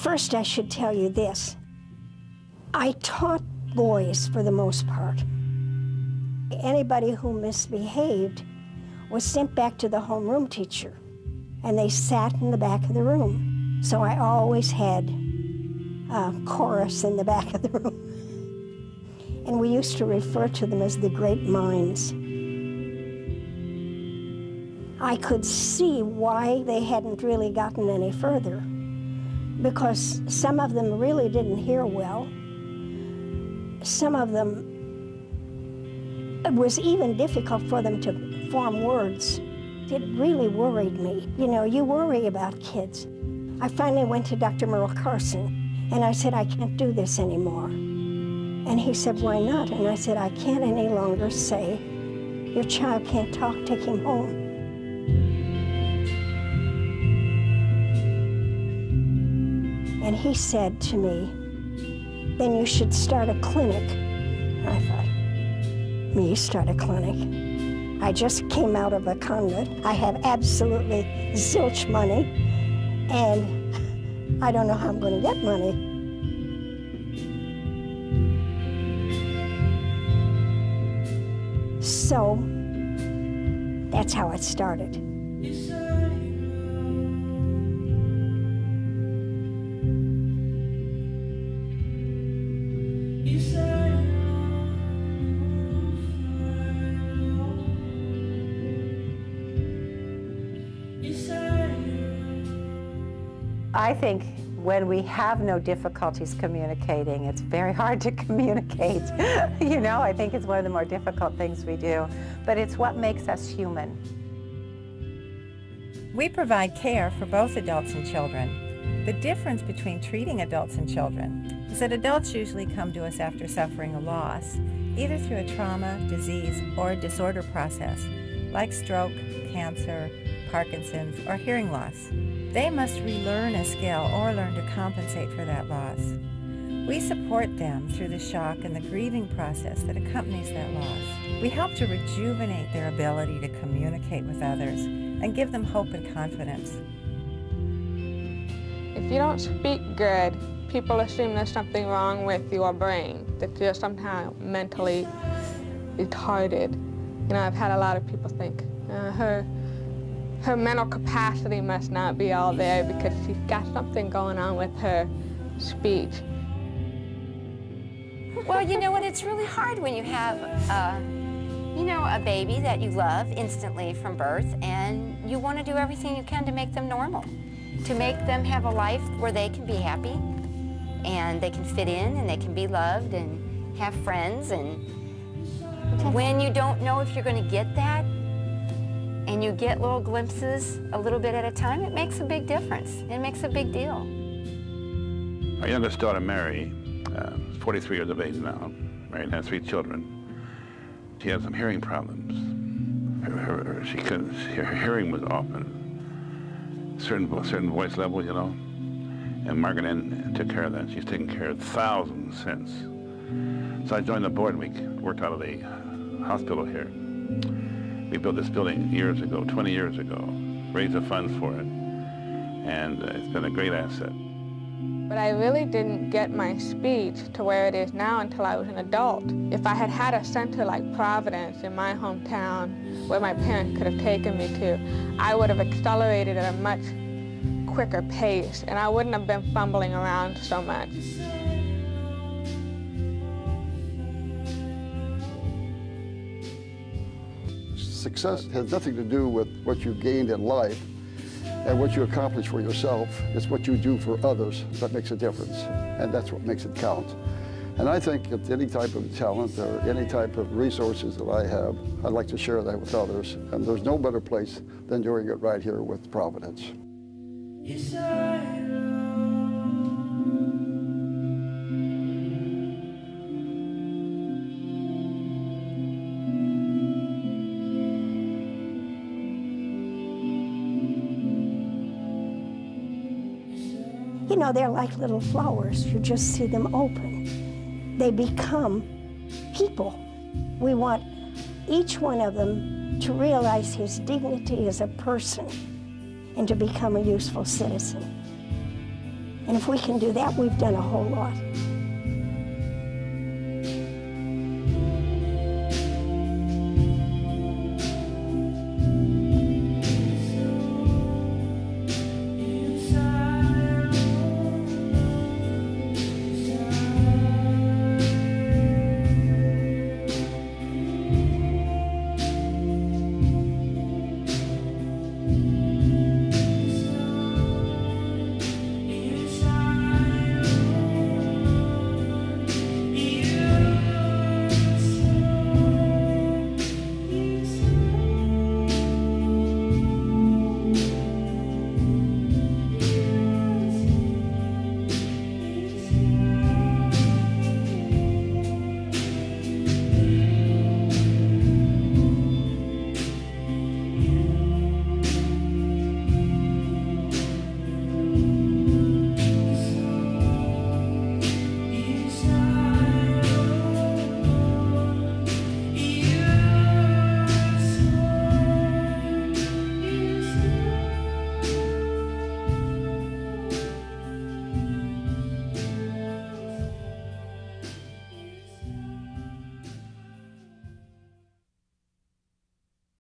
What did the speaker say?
First, I should tell you this. I taught boys for the most part. Anybody who misbehaved was sent back to the homeroom teacher, and they sat in the back of the room. So I always had a chorus in the back of the room. And we used to refer to them as the great minds. I could see why they hadn't really gotten any further, because some of them really didn't hear well. Some of them, it was even difficult for them to form words. It really worried me. You know, you worry about kids. I finally went to Dr. Merle Carson, and I said, I can't do this anymore. And he said, why not? And I said, I can't any longer say, your child can't talk, take him home. And he said to me, then you should start a clinic. And I thought, me start a clinic? I just came out of a convent. I have absolutely zilch money, and I don't know how I'm going to get money. So that's how it started. I think when we have no difficulties communicating, it's very hard to communicate. You know, I think it's one of the more difficult things we do, but it's what makes us human. We provide care for both adults and children. The difference between treating adults and children is that adults usually come to us after suffering a loss, either through a trauma, disease, or a disorder process, like stroke, cancer, Parkinson's, or hearing loss. They must relearn a skill or learn to compensate for that loss. We support them through the shock and the grieving process that accompanies that loss. We help to rejuvenate their ability to communicate with others and give them hope and confidence. If you don't speak good, people assume there's something wrong with your brain, that you're somehow mentally retarded. You know, I've had a lot of people think, her mental capacity must not be all there because she's got something going on with her speech. Well, you know what, it's really hard when you have, you know, a baby that you love instantly from birth, and you want to do everything you can to make them normal, to make them have a life where they can be happy, and they can fit in, and they can be loved, and have friends, and when you don't know if you're going to get that, and you get little glimpses a little bit at a time, it makes a big difference. It makes a big deal. Our youngest daughter, Mary, is 43 years of age now, married and has 3 children. She had some hearing problems. Her hearing was off at a certain voice level, you know. And Margaret Ann took care of that. She's taken care of thousands since. So I joined the board, and we worked out of the hospital here. We built this building years ago, 20 years ago, raised the funds for it, and it's been a great asset. But I really didn't get my speech to where it is now until I was an adult. If I had had a center like Providence in my hometown where my parents could have taken me to, I would have accelerated at a much quicker pace, and I wouldn't have been fumbling around so much. Success has nothing to do with what you gained in life and what you accomplish for yourself. It's what you do for others that makes a difference, and that's what makes it count. And I think that any type of talent or any type of resources that I have, I'd like to share that with others. And there's no better place than doing it right here with Providence. Yes, I know. You know, they're like little flowers. You just see them open. They become people. We want each one of them to realize his dignity as a person and to become a useful citizen. And if we can do that, we've done a whole lot.